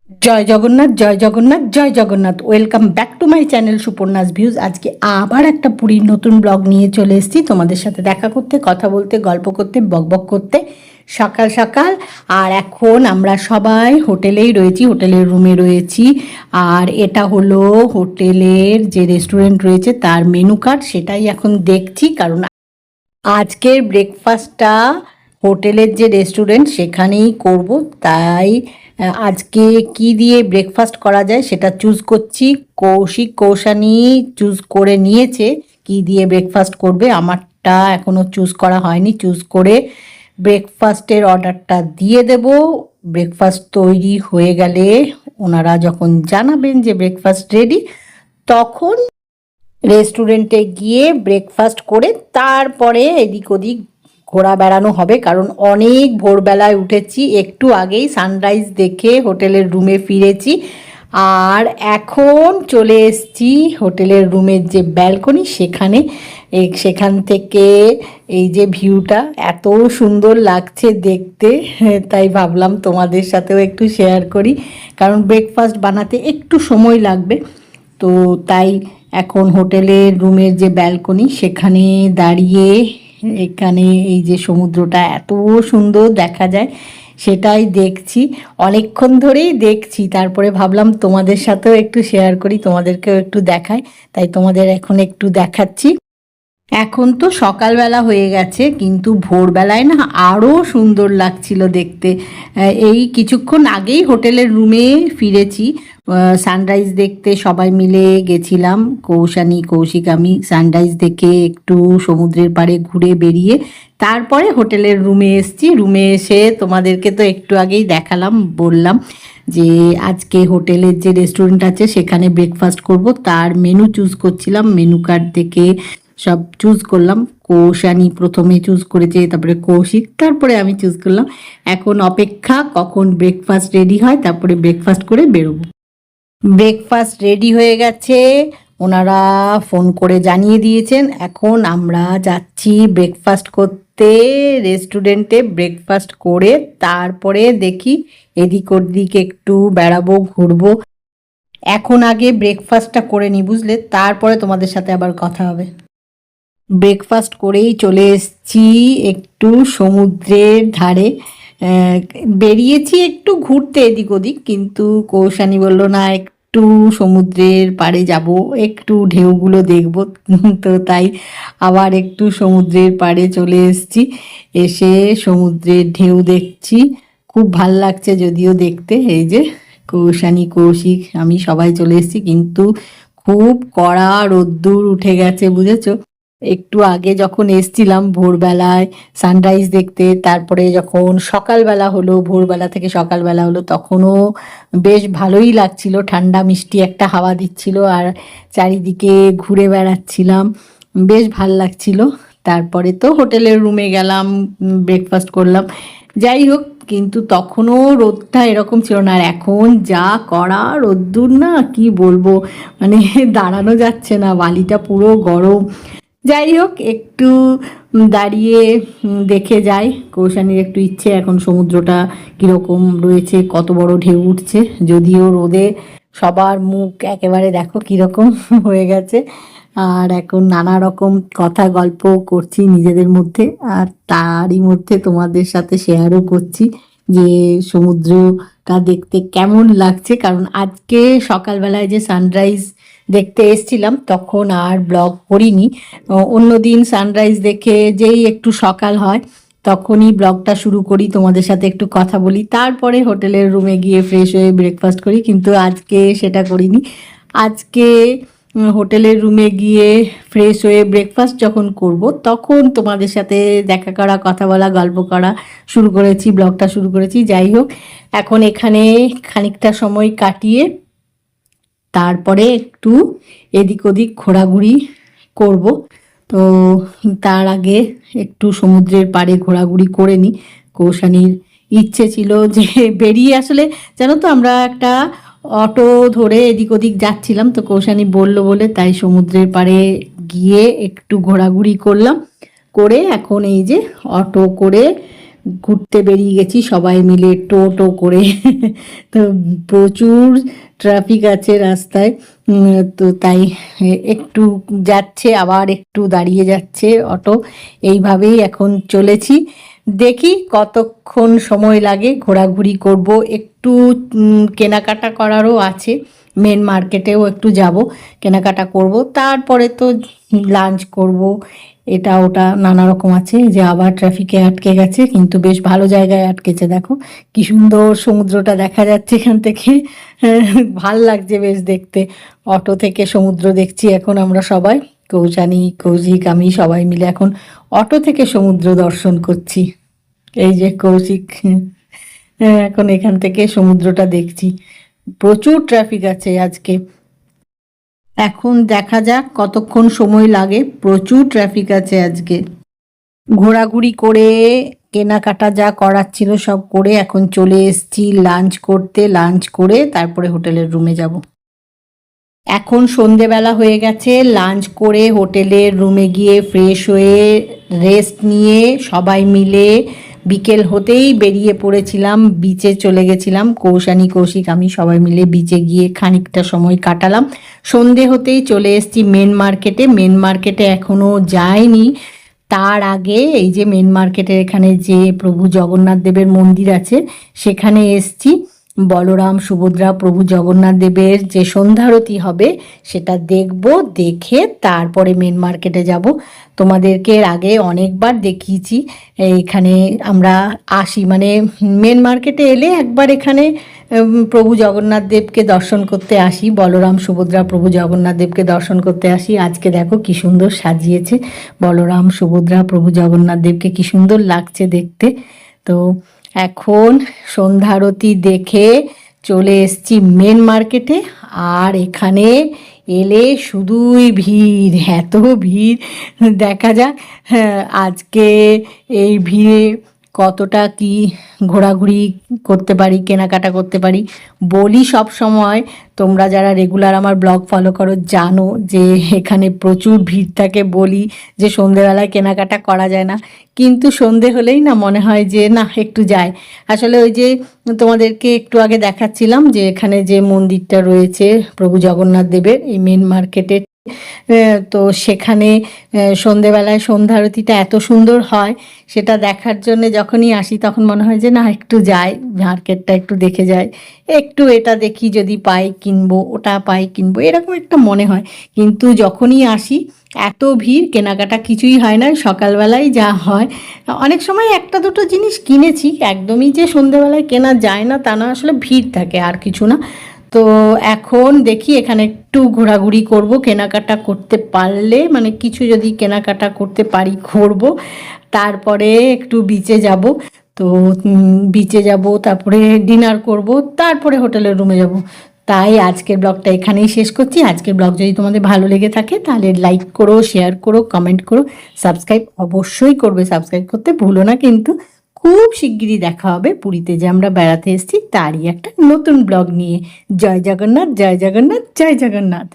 জয় জগন্নাথ, জয় জগন্নাথ, জয় Jagannath. Welcome back to my channel Suparna's views. আজকে আবার একটা পুরীর নতুন ব্লগ নিয়ে চলে এসেছি তোমাদের সাথে দেখা করতে, কথা বলতে, গল্প করতে, বকবক করতে। সকাল সকাল আর এখন আমরা সবাই হোটেলেই রয়েছি, হোটেলের রুমে রয়েছি। আর এটা হলো হোটেলের যে রেস্টুরেন্ট রয়েছে তার মেনু কার্ড, সেটাই এখন দেখছি। কারণ আজকের ব্রেকফাস্টটা হোটেলের যে রেস্টুরেন্ট সেখানেই করব, তাই আজকে কি দিয়ে ব্রেকফাস্ট করা যায় সেটা চুজ করছি। কৌশানী চুজ করে নিয়েছে কি দিয়ে ব্রেকফাস্ট করবে, আমারটা এখনও চুজ করা হয়নি। চুজ করে ব্রেকফাস্টের অর্ডারটা দিয়ে দেব। ব্রেকফাস্ট তৈরি হয়ে গেলে ওনারা যখন জানাবেন যে ব্রেকফাস্ট রেডি, তখন রেস্টুরেন্টে গিয়ে ব্রেকফাস্ট করে তারপরে এদিক ওদিক ঘোরা বেড়ানো হবে। কারণ অনেক ভোরবেলায় উঠেছি, একটু আগেই সানরাইজ দেখে হোটেলের রুমে ফিরেছি। আর এখন চলে এসেছি হোটেলের রুমের যে ব্যালকনি সেখানে। সেখান থেকে এই যে ভিউটা এত সুন্দর লাগছে দেখতে, তাই ভাবলাম তোমাদের সাথেও একটু শেয়ার করি। কারণ ব্রেকফাস্ট বানাতে একটু সময় লাগবে, তো তাই এখন হোটেলের রুমের যে ব্যালকনি সেখানে দাঁড়িয়ে এখানে এই যে সমুদ্রটা এত সুন্দর দেখা যায় সেটাই দেখছি। অনেকক্ষণ ধরেই দেখছি, তারপরে ভাবলাম তোমাদের সাথেও একটু শেয়ার করি, তোমাদেরকেও একটু দেখাই, তাই তোমাদের এখন একটু দেখাচ্ছি। এখন তো সকালবেলা হয়ে গেছে, কিন্তু ভোরবেলায় না আরও সুন্দর লাগছিল দেখতে। এই কিছুক্ষণ আগেই হোটেলের রুমে ফিরেছি। সানরাইজ দেখতে সবাই মিলে গেছিলাম, কৌশিক আমি। সানরাইজ দেখে একটু সমুদ্রের পাড়ে ঘুরে বেরিয়ে তারপরে হোটেলের রুমে এসেছি। রুমে এসে তোমাদেরকে তো একটু আগেই দেখালাম, বললাম যে আজকে হোটেলের যে রেস্টুরেন্ট আছে সেখানে ব্রেকফাস্ট করব, তার মেনু চুজ করছিলাম। মেনু কার্ড দেখে সব চুজ করলাম। কৌশানী প্রথমে চুজ করেছে, তারপরে কৌশিক, তারপরে আমি চুজ করলাম। এখন অপেক্ষা কখন ব্রেকফাস্ট রেডি হয়, তারপরে ব্রেকফাস্ট করে বেরোবো। ব্রেকফাস্ট রেডি হয়ে গেছে, ওনারা ফোন করে জানিয়ে দিয়েছেন। এখন আমরা যাচ্ছি ব্রেকফাস্ট করতে রেস্টুরেন্টে। ব্রেকফাস্ট করে তারপরে দেখি এদিক ওদিক একটু বেড়াবো, ঘুরবো। এখন আগে ব্রেকফাস্টটা করে নিই, বুঝলে, তারপরে তোমাদের সাথে আবার কথা হবে। ব্রেকফাস্ট করেই চলে এসেছি একটু সমুদ্রের ধারে। বেরিয়েছি একটু ঘুরতে এদিক ওদিক, কিন্তু কৌশানী বলল না, একটু সমুদ্রের পাড়ে যাব, একটু ঢেউগুলো দেখব। তো তাই আবার একটু সমুদ্রের পাড়ে চলে এসেছি। এসে সমুদ্রের ঢেউ দেখছি, খুব ভাল লাগছে যদিও দেখতে। এই যে কৌশানী, কৌশিক, আমি সবাই চলে এসেছি, কিন্তু খুব কড়া রোদ্দুর উঠে গেছে, বুঝেছো। একটু আগে যখন এসছিলাম ভোরবেলায় সানরাইজ দেখতে, তারপরে যখন সকালবেলা হলো, ভোরবেলা থেকে সকালবেলা হলো, তখনও বেশ ভালোই লাগছিল। ঠান্ডা মিষ্টি একটা হাওয়া দিচ্ছিল আর চারিদিকে ঘুরে বেড়াচ্ছিলাম, বেশ ভাল লাগছিল। তারপরে তো হোটেলের রুমে গেলাম, ব্রেকফাস্ট করলাম। যাই হোক, কিন্তু তখনও রোদটা এরকম ছিল না। আর এখন যা কড়া রোদ্দুর, না কি বলবো, মানে দাঁড়ানো যাচ্ছে না, বালিটা পুরো গরম। যাই হোক, একটু দাঁড়িয়ে দেখে যাই। কৌশানীর একটু ইচ্ছে এখন সমুদ্রটা কীরকম রয়েছে, কত বড় ঢেউ উঠছে। যদিও রোদে সবার মুখ একেবারে দেখো কীরকম হয়ে গেছে। আর এখন নানা রকম কথা গল্প করছি নিজেদের মধ্যে, আর তারই মধ্যে তোমাদের সাথে শেয়ারও করছি যে সমুদ্রটা দেখতে কেমন লাগছে। কারণ আজকে সকালবেলায় যে সানরাইজ দেখতে এসছিলাম তখন আর ব্লগ করিনি। অন্যদিন সানরাইজ দেখে যেই একটু সকাল হয় তখনই ব্লগটা শুরু করি, তোমাদের সাথে একটু কথা বলি, তারপরে হোটেলের রুমে গিয়ে ফ্রেশ হয়ে ব্রেকফাস্ট করি। কিন্তু আজকে সেটা করিনি। আজকে হোটেলের রুমে গিয়ে ফ্রেশ হয়ে ব্রেকফাস্ট যখন করব তখন তোমাদের সাথে দেখা করা, কথা বলা, গল্প করা শুরু করেছি, ব্লগটা শুরু করেছি। যাই হোক, এখন এখানে খানিকটা সময় কাটিয়ে তারপরে একটু এদিক ওদিক ঘোরাঘুরি করব। তো তার আগে একটু সমুদ্রের পাড়ে ঘোরাঘুরি করে নিই। কৌশানীর ইচ্ছে ছিল যে বেরিয়ে, আসলে জানো তো আমরা একটা অটো ধরে এদিক ওদিক যাচ্ছিলাম, তো কৌশানী বলল বলে তাই সমুদ্রের পাড়ে গিয়ে একটু ঘোরাঘুরি করলাম। করে এখন এই যে অটো করে ঘুরতে বেরিয়ে গেছি সবাই মিলে টোটো করে। তো প্রচুর ট্রাফিক আছে রাস্তায়, তো তাই একটু যাচ্ছে আবার একটু দাঁড়িয়ে যাচ্ছে অটো, এইভাবেই এখন চলেছি। দেখি কতক্ষণ সময় লাগে, ঘোরাঘুরি করব, একটু কেনাকাটা করারও আছে, মেন মার্কেটেও একটু যাব, কেনাকাটা করব, তারপরে তো লাঞ্চ করব, এটা ওটা নানা রকম আছে। যে আবার ট্রাফিকে আটকে গেছে, কিন্তু বেশ ভালো জায়গায় আটকেছে, দেখো কি সুন্দর সমুদ্রটা দেখা যাচ্ছে এখান থেকে। ভাল লাগছে বেশ দেখতে। অটো থেকে সমুদ্র দেখছি এখন আমরা সবাই, কৌশানী, কৌশিক, আমি সবাই মিলে এখন অটো থেকে সমুদ্র দর্শন করছি। এই যে কৌশিক, এখন এখান থেকে সমুদ্রটা দেখছি। প্রচুর ট্রাফিক আছে আজকে, এখন দেখা যাক কতক্ষণ সময় লাগে। প্রচুর ট্রাফিক আছে আজকে। ঘোরাঘুরি করে কেনাকাটা যা করার ছিল সব করে এখন চলে এসেছি লাঞ্চ করতে। লাঞ্চ করে তারপরে হোটেলের রুমে যাব। এখন সন্ধেবেলা হয়ে গেছে, লাঞ্চ করে হোটেলের রুমে গিয়ে ফ্রেশ হয়ে রেস্ট নিয়ে সবাই মিলে বিকেল হতেই বেরিয়ে পড়েছিলাম, বিচে চলে গেছিলাম। কৌশানী, কৌশিক, আমি সবাই মিলে বিচে গিয়ে খানিকটা সময় কাটালাম। সন্ধে হতেই চলে এসেছি মেন মার্কেটে। মেন মার্কেটে এখনও যাইনি, তার আগে এই যে মেন মার্কেটের এখানে যে প্রভু জগন্নাথ দেবের মন্দির আছে সেখানে এসছি। বলরাম, সুভদ্রা, প্রভু জগন্নাথ দেবের যে সন্ধ্যারতি হবে সেটা দেখব, দেখে তারপরে মেন মার্কেটে যাব। তোমাদেরকে এর আগে অনেকবার দেখিয়েছি এখানে আমরা আসি, মানে মেন মার্কেটে এলে একবার এখানে প্রভু জগন্নাথ দেবকে দর্শন করতে আসি, বলরাম, সুভদ্রা, প্রভু জগন্নাথ দেবকে দর্শন করতে আসি। আজকে দেখো কি সুন্দর সাজিয়েছে বলরাম, সুভদ্রা, প্রভু জগন্নাথ দেবকে, কি সুন্দর লাগছে দেখতে। তো এখন সন্ধ্যারতি দেখে চলে এসছি মেন মার্কেটে। আর এখানে এলে শুধুই ভিড়, এত ভিড়, দেখা যাক হ্যাঁ আজকে এই ভিড়ে কতটা কি ঘোরাঘুরি করতে পারি, কেনাকাটা করতে পারি। বলি সব সময়, তোমরা যারা রেগুলার আমার ব্লগ ফলো করো জানো যে এখানে প্রচুর ভিড় থাকে, বলি যে সন্ধেবেলায় কেনাকাটা করা যায় না, কিন্তু সন্ধে হলেই না মনে হয় যে না একটু যাই। আসলে ওই যে তোমাদেরকে একটু আগে দেখাচ্ছিলাম যে এখানে যে মন্দিরটা রয়েছে প্রভু জগন্নাথ দেবের এই মেন মার্কেটে, তো সেখানে সন্ধেবেলায় সন্ধ্যারতিটা এত সুন্দর হয়, সেটা দেখার জন্য যখনই আসি তখন মনে হয় যে না একটু যাই, মার্কেটটা একটু দেখে যাই, একটু এটা দেখি যদি পাই কিনবো, ওটা পাই কিনবো, এরকম একটা মনে হয়। কিন্তু যখনই আসি এত ভিড়, কেনাকাটা কিছুই হয় না। সকালবেলায় যা হয়, অনেক সময় একটা দুটো জিনিস কিনেছি, একদমই যে সন্ধেবেলায় কেনা যায় না তা না, আসলে ভিড় থাকে আর কিছু না। তো এখন দেখি এখানে একটু ঘোরাঘুরি করব, কেনাকাটা করতে পারলে, মানে কিছু যদি কেনাকাটা করতে পারি করব, তারপরে একটু বিচে যাব। তো বিচে যাব, তারপরে ডিনার করব, তারপরে হোটেলের রুমে যাব। তাই আজকের ব্লগটা এখানেই শেষ করছি। আজকের ব্লগ যদি তোমাদের ভালো লেগে থাকে তাহলে লাইক করো, শেয়ার করো, কমেন্ট করো, সাবস্ক্রাইব অবশ্যই করবে, সাবস্ক্রাইব করতে ভুলো না কিন্তু। খুব শিগগিরই দেখা হবে পুরীতে যে আমরা বেড়াতে এসেছি তারই একটা নতুন ব্লগ নিয়ে। জয় জগন্নাথ, জয় জগন্নাথ, জয় জগন্নাথ।